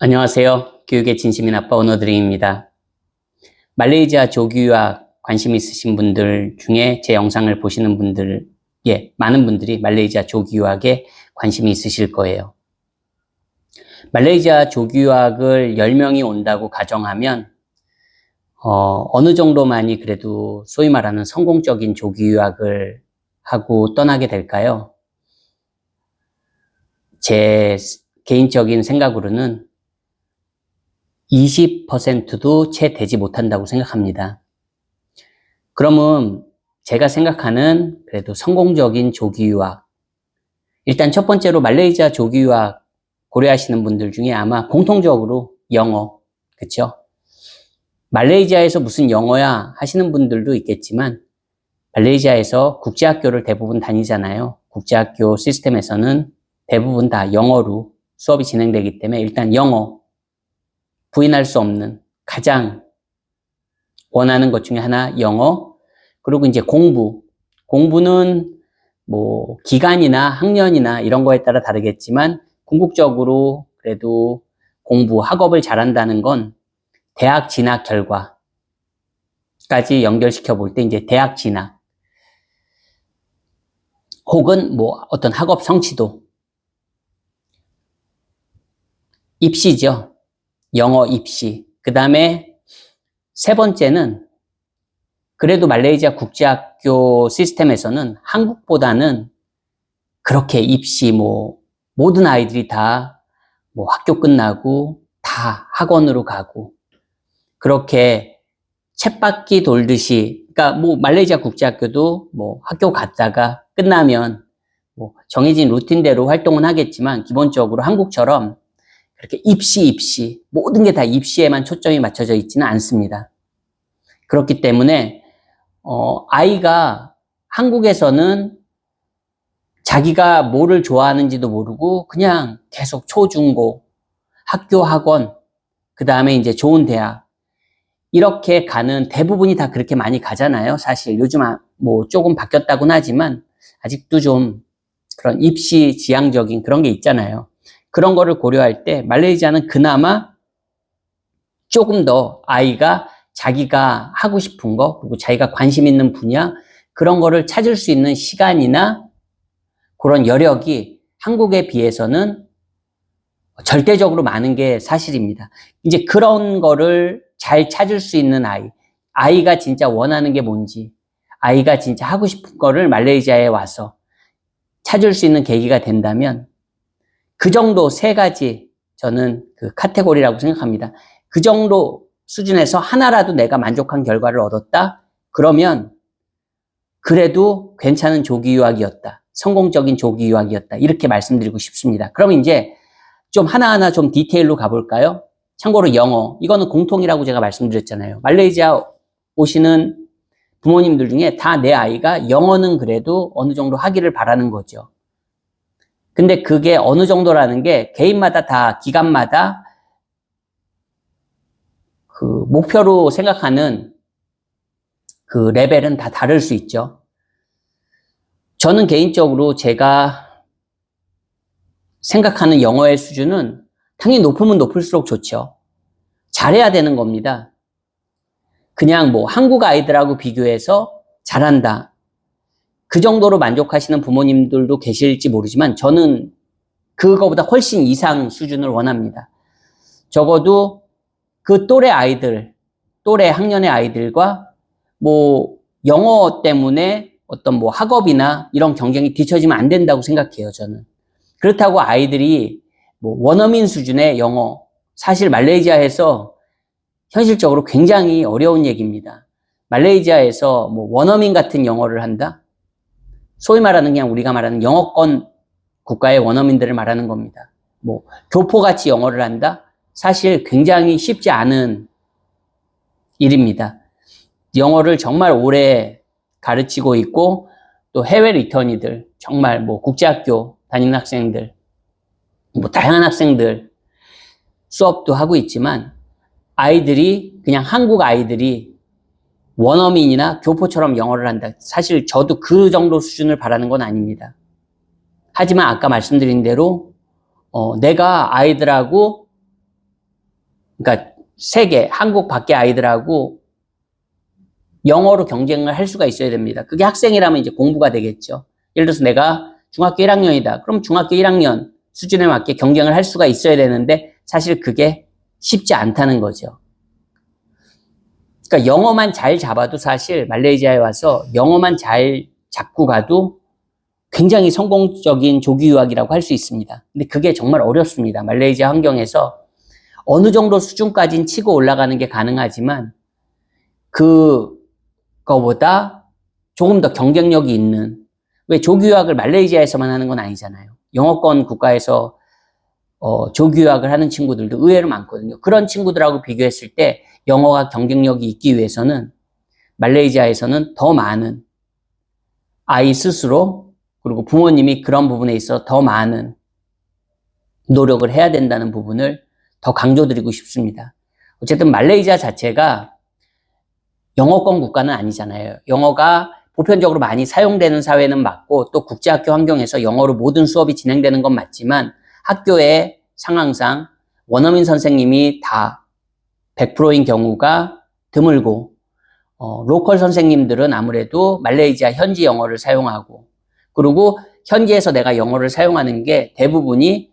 안녕하세요. 교육의 진심인 아빠 오너드림입니다. 말레이시아 조기유학 관심 있으신 분들 중에 제 영상을 보시는 분들, 많은 분들이 말레이시아 조기유학에 관심이 있으실 거예요. 말레이시아 조기유학을 10명이 온다고 가정하면 어느 정도만이 그래도 소위 말하는 성공적인 조기유학을 하고 떠나게 될까요? 제 개인적인 생각으로는 20%도 채 되지 못한다고 생각합니다. 그러면 제가 생각하는 그래도 성공적인 조기유학, 일단 첫 번째로 말레이시아 조기유학 고려하시는 분들 중에 아마 공통적으로 영어, 그쵸? 말레이시아에서 무슨 영어야 하시는 분들도 있겠지만 말레이시아에서 국제학교를 대부분 다니잖아요. 국제학교 시스템에서는 대부분 다 영어로 수업이 진행되기 때문에 일단 영어, 부인할 수 없는 가장 원하는 것 중에 하나 영어, 그리고 이제 공부는 뭐 기간이나 학년이나 이런 거에 따라 다르겠지만 궁극적으로 그래도 학업을 잘한다는 건 대학 진학 결과까지 연결시켜 볼 때 이제 대학 진학 혹은 뭐 어떤 학업 성취도, 입시죠. 영어 입시. 그 다음에 세 번째는 그래도 말레이시아 국제학교 시스템에서는 한국보다는 그렇게 입시 모든 아이들이 다 학교 끝나고 다 학원으로 가고 그렇게 쳇바퀴 돌듯이, 그러니까 말레이시아 국제학교도 학교 갔다가 끝나면 정해진 루틴대로 활동은 하겠지만 기본적으로 한국처럼 그렇게 입시 모든 게 다 입시에만 초점이 맞춰져 있지는 않습니다. 그렇기 때문에 아이가 한국에서는 자기가 뭐를 좋아하는지도 모르고 그냥 계속 초중고 학교 학원 그 다음에 이제 좋은 대학 이렇게 가는 대부분이 다 그렇게 많이 가잖아요. 사실 요즘 조금 바뀌었다고는 하지만 아직도 좀 그런 입시 지향적인 그런 게 있잖아요. 그런 거를 고려할 때 말레이시아는 그나마 조금 더 아이가 자기가 하고 싶은 거 그리고 자기가 관심 있는 분야 그런 거를 찾을 수 있는 시간이나 그런 여력이 한국에 비해서는 절대적으로 많은 게 사실입니다. 이제 그런 거를 잘 찾을 수 있는 아이가 진짜 원하는 게 뭔지, 아이가 진짜 하고 싶은 거를 말레이시아에 와서 찾을 수 있는 계기가 된다면 그 정도 세 가지 저는 그 카테고리라고 생각합니다. 그 정도 수준에서 하나라도 내가 만족한 결과를 얻었다? 그러면 그래도 괜찮은 조기유학이었다. 성공적인 조기유학이었다. 이렇게 말씀드리고 싶습니다. 그럼 이제 좀 하나하나 좀 디테일로 가볼까요? 참고로 영어, 이거는 공통이라고 제가 말씀드렸잖아요. 말레이시아 오시는 부모님들 중에 다 내 아이가 영어는 그래도 어느 정도 하기를 바라는 거죠. 근데 그게 어느 정도라는 게 개인마다 다 기간마다 그 목표로 생각하는 그 레벨은 다 다를 수 있죠. 저는 개인적으로 제가 생각하는 영어의 수준은 당연히 높으면 높을수록 좋죠. 잘해야 되는 겁니다. 그냥 한국 아이들하고 비교해서 잘한다. 그 정도로 만족하시는 부모님들도 계실지 모르지만 저는 그거보다 훨씬 이상 수준을 원합니다. 적어도 그 또래 학년의 아이들과 영어 때문에 어떤 학업이나 이런 경쟁이 뒤처지면 안 된다고 생각해요, 저는. 그렇다고 아이들이 원어민 수준의 영어, 사실 말레이시아에서 현실적으로 굉장히 어려운 얘기입니다. 말레이시아에서 원어민 같은 영어를 한다? 소위 말하는 그냥 우리가 말하는 영어권 국가의 원어민들을 말하는 겁니다. 교포같이 영어를 한다? 사실 굉장히 쉽지 않은 일입니다. 영어를 정말 오래 가르치고 있고 또 해외 리터니들, 정말 국제학교 다니는 학생들, 다양한 학생들 수업도 하고 있지만 아이들이 그냥 한국 아이들이 원어민이나 교포처럼 영어를 한다. 사실 저도 그 정도 수준을 바라는 건 아닙니다. 하지만 아까 말씀드린 대로 내가 아이들하고 그러니까 세계, 한국 밖의 아이들하고 영어로 경쟁을 할 수가 있어야 됩니다. 그게 학생이라면 이제 공부가 되겠죠. 예를 들어서 내가 중학교 1학년이다. 그럼 중학교 1학년 수준에 맞게 경쟁을 할 수가 있어야 되는데 사실 그게 쉽지 않다는 거죠. 그러니까 영어만 잘 잡아도 사실 말레이시아에 와서 영어만 잘 잡고 가도 굉장히 성공적인 조기 유학이라고 할 수 있습니다. 근데 그게 정말 어렵습니다. 말레이시아 환경에서 어느 정도 수준까지는 치고 올라가는 게 가능하지만 그거보다 조금 더 경쟁력이 있는, 왜 조기 유학을 말레이시아에서만 하는 건 아니잖아요. 영어권 국가에서 조기 유학을 하는 친구들도 의외로 많거든요. 그런 친구들하고 비교했을 때 영어가 경쟁력이 있기 위해서는 말레이시아에서는 더 많은 아이 스스로 그리고 부모님이 그런 부분에 있어 더 많은 노력을 해야 된다는 부분을 더 강조드리고 싶습니다. 어쨌든 말레이시아 자체가 영어권 국가는 아니잖아요. 영어가 보편적으로 많이 사용되는 사회는 맞고 또 국제학교 환경에서 영어로 모든 수업이 진행되는 건 맞지만 학교의 상황상 원어민 선생님이 다 100%인 경우가 드물고 로컬 선생님들은 아무래도 말레이시아 현지 영어를 사용하고 그리고 현지에서 내가 영어를 사용하는 게 대부분이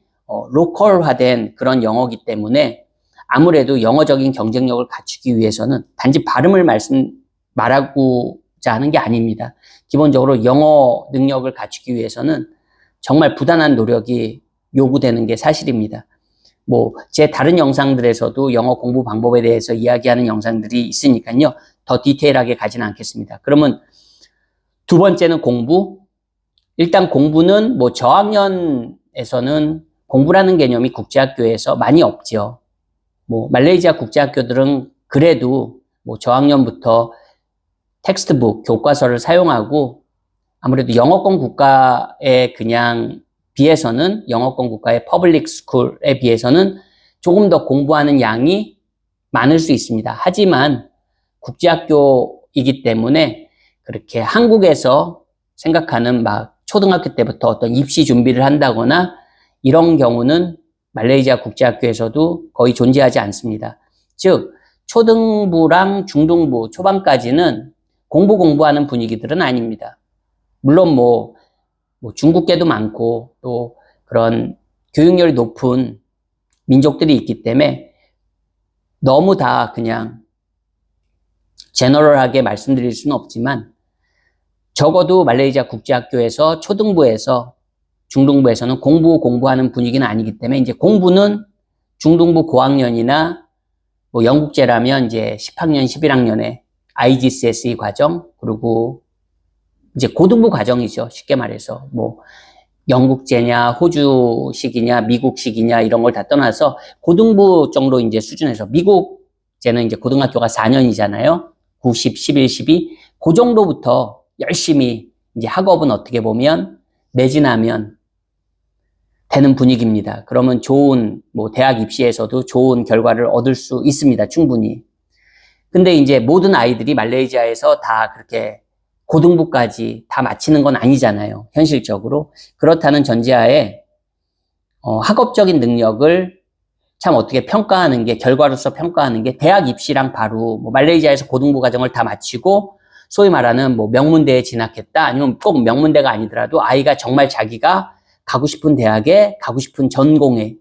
로컬화된 그런 영어이기 때문에 아무래도 영어적인 경쟁력을 갖추기 위해서는 단지 발음을 말하고자 하는 게 아닙니다. 기본적으로 영어 능력을 갖추기 위해서는 정말 부단한 노력이 요구되는 게 사실입니다. 제 다른 영상들에서도 영어 공부 방법에 대해서 이야기하는 영상들이 있으니까요. 더 디테일하게 가지는 않겠습니다. 그러면 두 번째는 공부. 일단 공부는 저학년에서는 공부라는 개념이 국제학교에서 많이 없죠. 말레이시아 국제학교들은 그래도 저학년부터 텍스트북, 교과서를 사용하고 아무래도 영어권 국가에 그냥 비해서는 영어권 국가의 퍼블릭 스쿨에 비해서는 조금 더 공부하는 양이 많을 수 있습니다. 하지만 국제학교이기 때문에 그렇게 한국에서 생각하는 초등학교 때부터 어떤 입시 준비를 한다거나 이런 경우는 말레이시아 국제학교에서도 거의 존재하지 않습니다. 즉 초등부랑 중등부 초반까지는 공부하는 분위기들은 아닙니다. 물론 중국계도 많고 또 그런 교육열이 높은 민족들이 있기 때문에 너무 다 그냥 제너럴하게 말씀드릴 수는 없지만 적어도 말레이시아 국제학교에서 초등부에서 중등부에서는 공부하는 분위기는 아니기 때문에 이제 공부는 중등부 고학년이나 영국제라면 이제 10학년, 11학년에 IGCSE 과정 그리고 이제 고등부 과정이죠. 쉽게 말해서 영국제냐, 호주식이냐, 미국식이냐 이런 걸 다 떠나서 고등부 정도 이제 수준에서 미국제는 이제 고등학교가 4년이잖아요. 9, 10, 11, 12. 그 정도부터 열심히 이제 학업은 어떻게 보면 매진하면 되는 분위기입니다. 그러면 좋은 대학 입시에서도 좋은 결과를 얻을 수 있습니다. 충분히. 근데 이제 모든 아이들이 말레이시아에서 다 그렇게 고등부까지 다 마치는 건 아니잖아요. 현실적으로. 그렇다는 전제하에 학업적인 능력을 참 어떻게 평가하는 게 결과로서 평가하는 게 대학 입시랑 바로 말레이시아에서 고등부 과정을 다 마치고 소위 말하는 명문대에 진학했다 아니면 꼭 명문대가 아니더라도 아이가 정말 자기가 가고 싶은 대학에 가고 싶은 전공에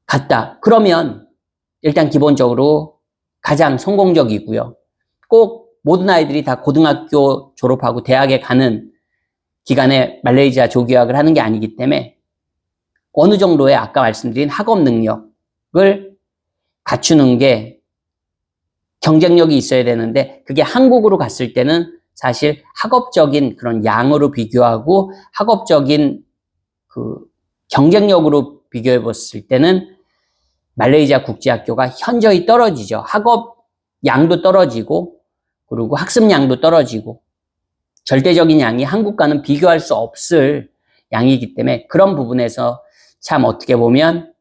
갔다. 그러면 일단 기본적으로 가장 성공적이고요. 꼭 모든 아이들이 다 고등학교 졸업하고 대학에 가는 기간에 말레이시아 조기유학을 하는 게 아니기 때문에 어느 정도의 아까 말씀드린 학업 능력을 갖추는 게 경쟁력이 있어야 되는데 그게 한국으로 갔을 때는 사실 학업적인 그런 양으로 비교하고 학업적인 경쟁력으로 비교해 봤을 때는 말레이시아 국제학교가 현저히 떨어지죠. 학업 양도 떨어지고 그리고 학습 양도 떨어지고 절대적인 양이 한국과는 비교할 수 없을 양이기 때문에 그런 부분에서 참 어떻게 보면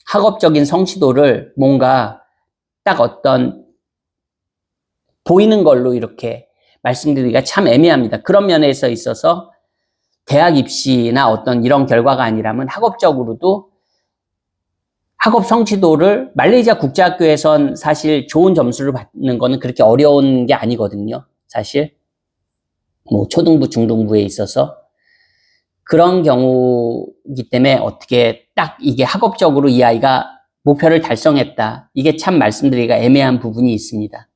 학업적인 성취도를 뭔가 딱 어떤 보이는 걸로 이렇게 말씀드리기가 참 애매합니다. 그런 면에서 있어서 대학 입시나 어떤 이런 결과가 아니라면 학업적으로도 학업 성취도를 말레이시아 국제학교에선 사실 좋은 점수를 받는 거는 그렇게 어려운 게 아니거든요. 사실 뭐 초등부, 중등부에 있어서 그런 경우이기 때문에 어떻게 딱 이게 학업적으로 이 아이가 목표를 달성했다. 이게 참 말씀드리기가 애매한 부분이 있습니다.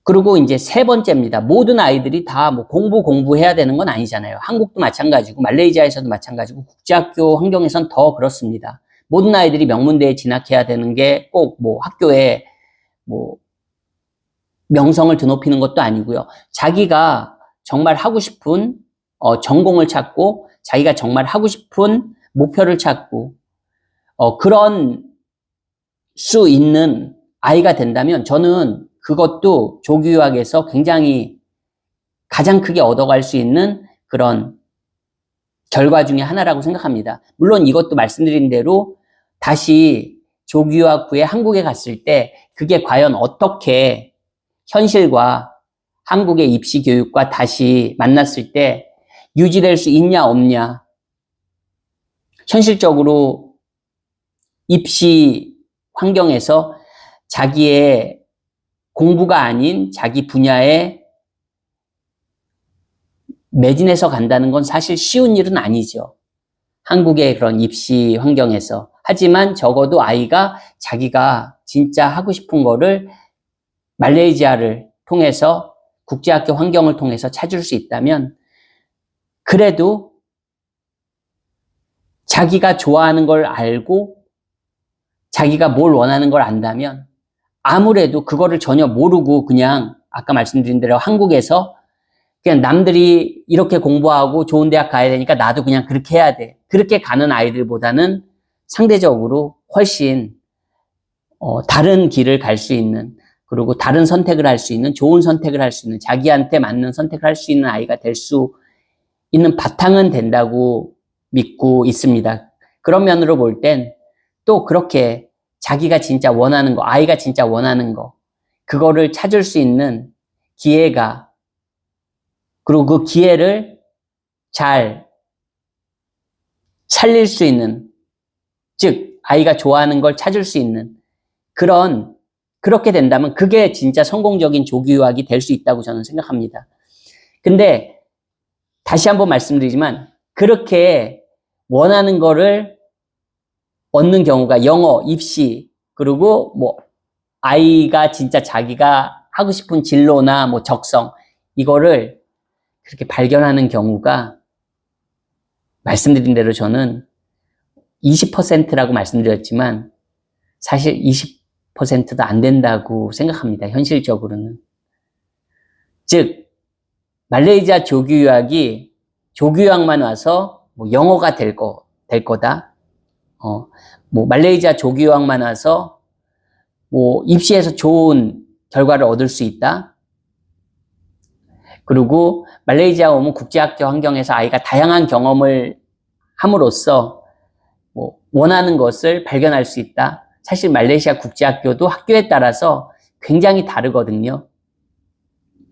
그리고 이제 세 번째입니다. 모든 아이들이 다 뭐 공부해야 되는 건 아니잖아요. 한국도 마찬가지고 말레이시아에서도 마찬가지고 국제학교 환경에선 더 그렇습니다. 모든 아이들이 명문대에 진학해야 되는 게 꼭 뭐 학교에 뭐 명성을 드높이는 것도 아니고요. 자기가 정말 하고 싶은 전공을 찾고 자기가 정말 하고 싶은 목표를 찾고 그런 수 있는 아이가 된다면 저는 그것도 조기유학에서 굉장히 가장 크게 얻어갈 수 있는 그런 결과 중에 하나라고 생각합니다. 물론 이것도 말씀드린 대로 다시 조기유학 후에 한국에 갔을 때 그게 과연 어떻게 현실과 한국의 입시 교육과 다시 만났을 때 유지될 수 있냐 없냐. 현실적으로 입시 환경에서 자기의 공부가 아닌 자기 분야에 매진해서 간다는 건 사실 쉬운 일은 아니죠. 한국의 그런 입시 환경에서. 하지만 적어도 아이가 자기가 진짜 하고 싶은 거를 말레이시아를 통해서 국제학교 환경을 통해서 찾을 수 있다면 그래도 자기가 좋아하는 걸 알고 자기가 뭘 원하는 걸 안다면 아무래도 그거를 전혀 모르고 그냥 아까 말씀드린 대로 한국에서 그냥 남들이 이렇게 공부하고 좋은 대학 가야 되니까 나도 그냥 그렇게 해야 돼. 그렇게 가는 아이들보다는 상대적으로 훨씬 다른 길을 갈 수 있는 그리고 다른 선택을 할 수 있는 좋은 선택을 할 수 있는 자기한테 맞는 선택을 할 수 있는 아이가 될 수 있는 바탕은 된다고 믿고 있습니다. 그런 면으로 볼 땐 또 그렇게 자기가 진짜 원하는 거, 아이가 진짜 원하는 거, 그거를 찾을 수 있는 기회가 그리고 그 기회를 잘 살릴 수 있는 즉 아이가 좋아하는 걸 찾을 수 있는 그렇게 된다면 그게 진짜 성공적인 조기유학이 될 수 있다고 저는 생각합니다. 근데 다시 한번 말씀드리지만 그렇게 원하는 거를 얻는 경우가 영어, 입시, 그리고 뭐 아이가 진짜 자기가 하고 싶은 진로나 뭐 적성 이거를 그렇게 발견하는 경우가 말씀드린 대로 저는 20%라고 말씀드렸지만 사실 20%도 안 된다고 생각합니다. 현실적으로는. 즉 말레이시아 조기유학이 조기유학만 와서 뭐 영어가 될 거다. 뭐 말레이시아 조기유학만 와서 뭐 입시에서 좋은 결과를 얻을 수 있다. 그리고 말레이시아 오면 국제학교 환경에서 아이가 다양한 경험을 함으로써 뭐 원하는 것을 발견할 수 있다. 사실 말레이시아 국제학교도 학교에 따라서 굉장히 다르거든요.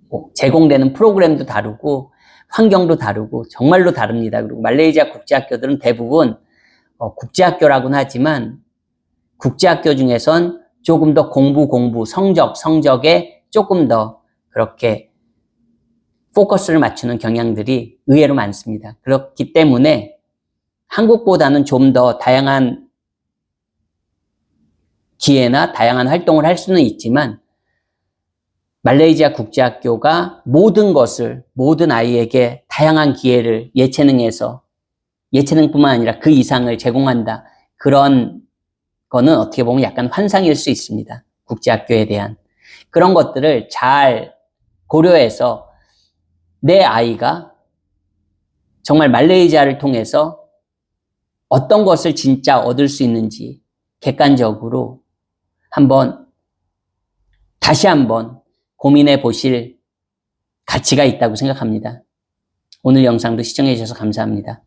뭐 제공되는 프로그램도 다르고 환경도 다르고 정말로 다릅니다. 그리고 말레이시아 국제학교들은 대부분 국제학교라고는 하지만 국제학교 중에선 조금 더 공부, 성적에 조금 더 그렇게 포커스를 맞추는 경향들이 의외로 많습니다. 그렇기 때문에 한국보다는 좀 더 다양한 기회나 다양한 활동을 할 수는 있지만 말레이시아 국제학교가 모든 아이에게 다양한 기회를 예체능뿐만 아니라 그 이상을 제공한다. 그런 거는 어떻게 보면 약간 환상일 수 있습니다. 국제학교에 대한. 그런 것들을 잘 고려해서 내 아이가 정말 말레이시아를 통해서 어떤 것을 진짜 얻을 수 있는지 객관적으로 다시 한번 고민해 보실 가치가 있다고 생각합니다. 오늘 영상도 시청해 주셔서 감사합니다.